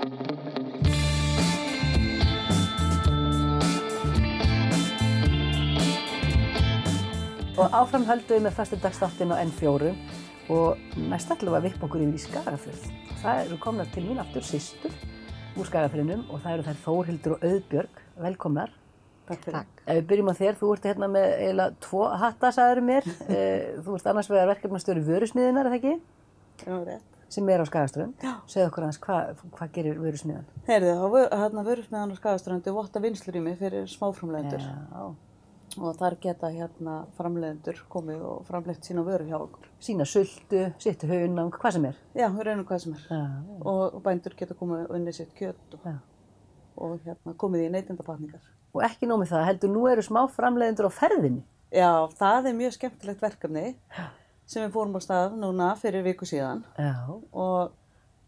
Og áfram höldum við með föstudagsþáttinn á N4 og næst ætlum við að vippa okkur yfir í Skagafjörð. Það eru komnar til mín aftur systur úr Skagafjörðinum og það eru þær Þórhildur og Auðbjörg. Velkomnar. Takk fyrir. Ef við byrjum á þér, þú ert hérna með eiginlega 2 hatta, sagðirðu mér. Þú ert annars vegar verkefnastjóri Vörusmiðjunnar, er það ekki? Já, rétt. Sem er á Skagaströnd. Já. Segðu okkur aðeins, hvað gerir Vörusmiðjan? Heyrðu, Vörusmiðjan á Skagaströnd votta vinnslurými fyrir smáframleiðendur. Já. Og þar geta framleiðendur komið og framleitt sína vöru hjá okkur. Sína sultu, sitt hunang, hvað sem er? Já, við reynum hvað sem er. Já. Og bændur geta komið og unnið sitt kjöt og komið í neytendapakningar. Og ekki nóg með það, heldur nú eru smáframleiðendur á ferðinni. Já, það er mjög skemmtilegt verkefni sem við fórum á stað núna fyrir viku síðan. Já. Og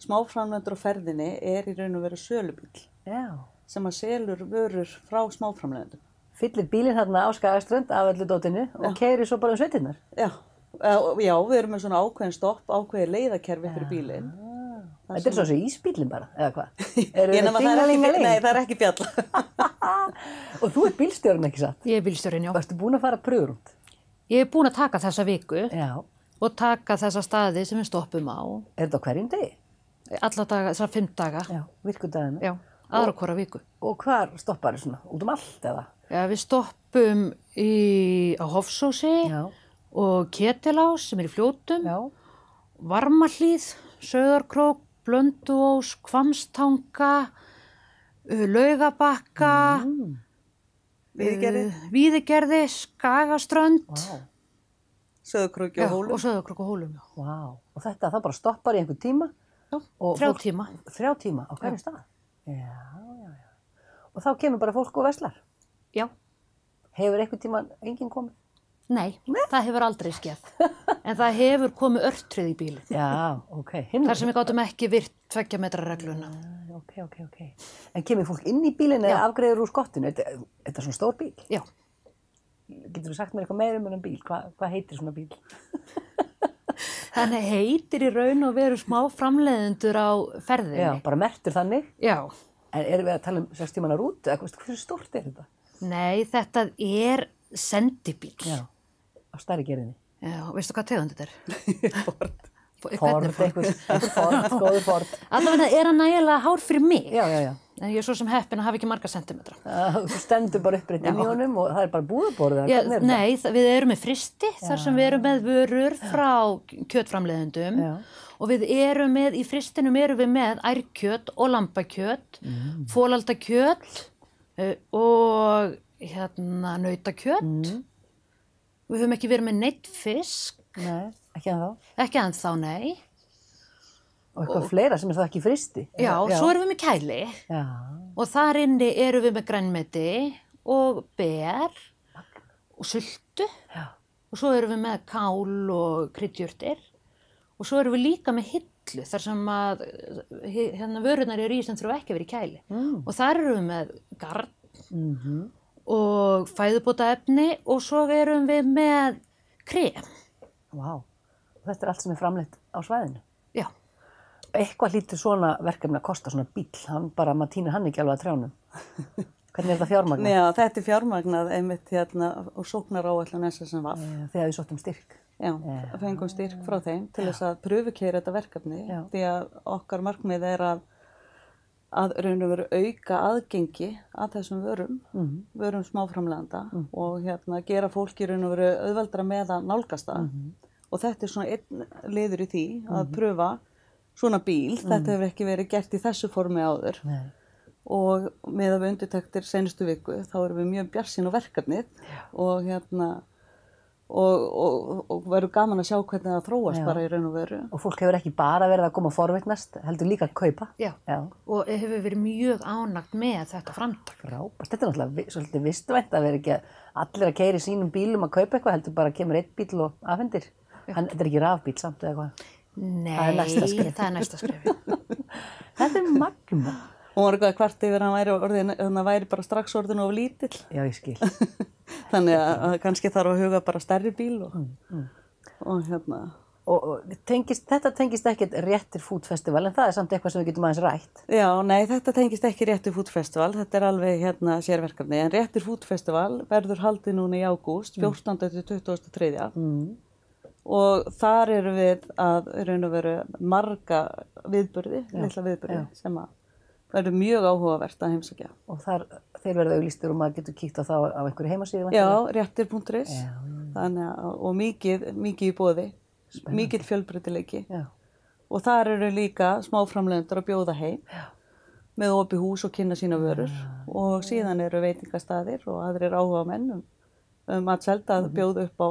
smáframleiðendur á ferðinni er í raun og veru sölubíll. Já. Sem að selur vörur frá smáframleiðendum. Fyllir bílinn þarna á Skagaströnd af öllu dótinu og keyrir svo bara sveitirnar. Já, við erum með svona ákveðin stopp, ákveðið leiðakerfi fyrir bílinn. Þetta er svo þessi ísbílinn bara, eða hvað? Nei, það er ekki bjalla. Og þú ert bílstjórinn, ekki satt? Ég er bílstjórinn, já. Varstu búin að fara pröfurund? Ég er búin að taka þessa viku og taka þessa staði sem við stoppum á. Er þetta á hverjum degi? Alla daga, þessar 5 daga. Já, virkudagina. Já, aðra hvora viku. Og hvar stoppar þið svona? Út allt eða? Já, við stoppum á Hofsósi og Ketilás sem er í Fljótum, Varmahlíð, Sauðárkrók, Blönduós, Hvammstanga, Laugabakka, Víðigerði, Skagaströnd, Sauðárkróki og Hólum. Og Sauðárkrók og Hólum, já. Vá, og þetta það bara stoppar í einhvern tíma? Já, 3 tíma. 3 tíma á hverjum stað? Já. Og þá kemur bara fólk og verslar? Já. Hefur einhvern tíma enginn komið? Nei, það hefur aldrei skeð. En það hefur komið örtrið í bílinn. Já, ok. Þar sem við gátum ekki virt 2 metra regluna. Ok. En kemur fólk inn í bílinn eða afgreiður úr skottinu? Þetta er svona stór bíl? Já. Getur þú sagt mér eitthvað meira um þennan bíl? Hvað heitir svona bíl? Þannig heitir í raun og veru smáframleiðendur á ferðinni. Já, bara merktur þannig? Já. En erum við að tala um 6 tímana rútu? Hversu stórt er þetta? Nei, þetta er sendibíl. Já, á stærri gerðinni. Já, veistu hvað tegund þetta er? Ford. Góður Ford. Allavega er hann nægilega hár fyrir mig. Já. En ég er svo sem heppin að hafa ekki marga sentimetra. Þú stendur bara uppreitt inn í honum og það er bara búðaborðið? Nei, við erum með frysti þar sem við erum með vörur frá kjötframleiðendum. Og við erum með, í frystinum erum við með ærkjöt og lambakjöt, folaldakjöt og nautakjöt. Við höfum ekki verið með neitt fisk. Nei, ekki ennþá? Ekki ennþá, nei. Og eitthvað fleira sem er það ekki í frysti? Já, svo erum við með kæli. Já. Og þar inni erum við með grænmeti og ber og sultu. Já. Og svo erum við með kál og kryddjurtir. Og svo erum við líka með hillu þar sem að vörurnar eru í sem þurfa ekki að vera í kæli. Og þar erum við með garn og fæðubótaefni og svo erum við með krem. Vá, og þetta er allt sem er framleitt á svæðinu? Já. Eitthvað hlýtur svona verkefni að kosta svona bíl, maður tínir hann ekki alveg að trjánum. Hvernig er þetta fjármagnað? Já, þetta er fjármagnað einmitt og sóknaráætlun SSNVAF. Þegar við sóttum styrk? Já, fengum styrk frá þeim til þess að pröfukeyra þetta verkefni. Því að okkar markmið er að raun og veru auka aðgengi að þessum vörum smáframleiðenda og gera fólki raun og veru auðveldara með að nálgast það. Og þetta er svona einn liður í því að pröfa svona bíl. Þetta hefur ekki verið gert í þessu formi áður. Nei. Og með að við undirtektir seinustu viku þá erum við mjög bjartsýn á verkefnið og verður gaman að sjá hvernig það þróast bara í raun og veru. Og fólk hefur ekki bara verið að koma að forvitnast, heldur líka að kaupa. Já. Og hefur verið mjög ánægt með þetta framtak. Frábært. Þetta er náttúrulega svolítið vistvænt að vera ekki allir að keyra í sínum bílum að kaupa eitthvað, heldur bara kemur einn bíl og afhendir. Þetta er ekki rafbíl samt eða eitthvað? Nei, það er næsta skrefið. Þetta er magna. Og maður er kvart yfir hann væri bara strax orðin of lítill. Já, ég skil. Þannig að kannski þarf að huga bara stærri bíl og Og þetta tengist ekkert Réttir Foodfestival, en það samt eitthvað sem við getum aðeins rætt. Já, nei, þetta tengist ekki Réttir Foodfestival, þetta alveg sérverkefni, en Réttir Foodfestival verður haldið núna í ágúst, 14. til 23. Og þar erum við að raun og veru marga viðburði, litla viðburði, sem að verður mjög áhugavert að heimsækja. Og þeir verða auglýstir og maður getur kíkt á það á einhverju heimasíðu? Já, réttir.is, og mikið í boði. Mikill fjölbreytileiki og þar eru líka smáframleiðendur að bjóða heim með opið hús og kynna sína vörur og síðan eru veitingastaðir og aðrir áhugamenn að selda að bjóða upp á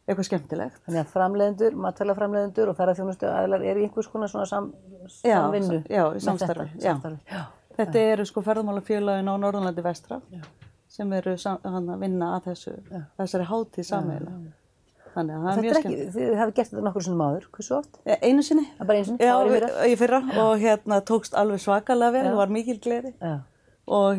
eitthvað skemmtilegt. Þannig að framleiðendur, matvælaframleiðendur og ferðaþjónustu aðilar eru í einhvers konar svona samvinnu? Já, í samstarfi. Þetta eru ferðamálafélögin á Norðurlandi vestra sem eru að vinna að þessari hátíð sameiginlega. Þannig að það mjög skemmt. Þið hafið gert þetta nokkur sinnum áður, hversu oft? Einu sinni. Bara einu sinni? Já, í fyrra og tókst alveg svakalega vel, var mikil gleði og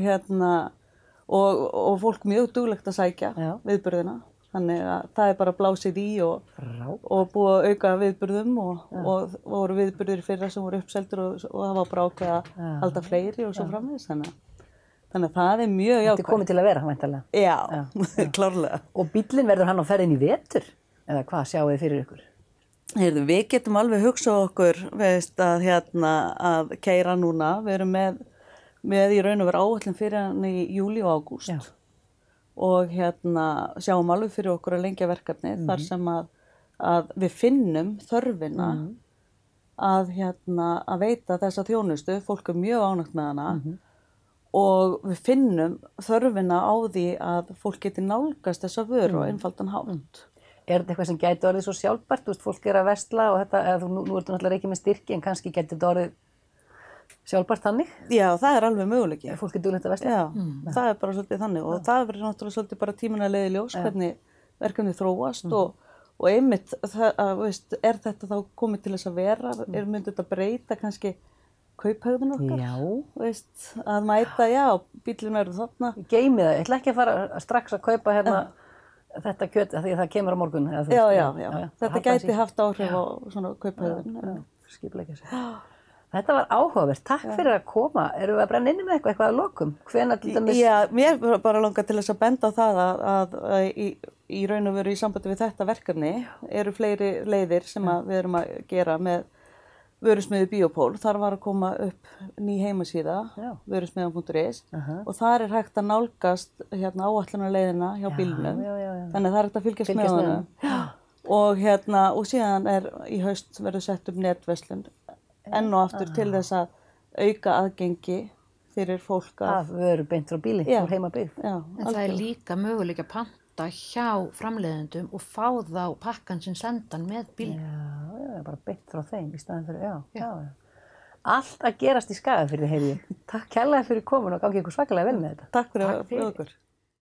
fólk mjög duglegt að sækja viðburðina. Þannig að það bara blásið í og búið að auka viðburðum og voru viðburðir fyrra sem voru uppseldur og það var bara ákveð að halda fleiri og svo framvegis. Þannig að það mjög jákvæmt. Þetta komið til að vera, væntanlega. Já, klárlega. Og bíllinn verður hann á ferðinni í vetur? Eða hvað sjáu þið fyrir ykkur? Við getum alveg hugsað okkur að keyra núna. Við erum með í raun og veru áætlun fyrir hann í júlí og ágúst. Og sjáum alveg fyrir okkur að lengja verkefni þar sem að við finnum þörfina að veita þessa þjónustu. Fólk mjög ánægt með hana. Og við finnum þörfina á því að fólk geti nálgast þessa vöru á einfaldan hátt. Er þetta eitthvað sem gæti orðið svo sjálfbært? Þú veist, fólk er að versla og þetta, nú ertu náttúrulega ekki með styrki, en kannski gæti þetta orðið sjálfbært þannig? Já, það er alveg möguleiki. Fólk er duglegt að versla? Já, það er bara svolítið þannig og það verður náttúrulega svolítið bara tíminn að leiða í ljós hvernig verkefnið þróast og einmitt, er þetta þá komið til þess að vera? Myndi þetta breyta kannski kauphegðun okkar? Já. Að mæta, bíllinn verður þarna. Geymið það, ég ætla ekki að fara strax að kaupa þetta kjöt því að það kemur á morgun. Já. Þetta gæti haft áhrif á svona kauphegðun. Skipuleggja sig. Þetta var áhugavert. Takk fyrir að koma. Erum við að brenna inni með eitthvað að lokum? Hvenær til dæmis? Já, mér bara langar til þess að benda á það að í raun og veru í sambandi við þetta verkefni eru fleiri leiðir sem við erum að gera með vörusmiðju Biopól. Þar var að koma upp ný heimasíða, vörusmiðjan.is og þar er hægt að nálgast áætlunarleiðina hjá bílnum. Þannig að það er hægt að fylgjast með honum. Og síðan í haust verður sett upp netverslun enn og aftur til þess að auka aðgengi fyrir fólk af vöru beint frá bíli úr heimabyggð. En það er líka möguleika að panta hjá framleiðendum og fá þá pakkan sem sendan með bíl. Já, bara beint frá þeim í staðinn fyrir, já. Allt að gerast í Skagafirði, heyri ég. Takk kærlega fyrir komin og gangi ykkur svakalega vel með þetta. Takk fyrir okkur.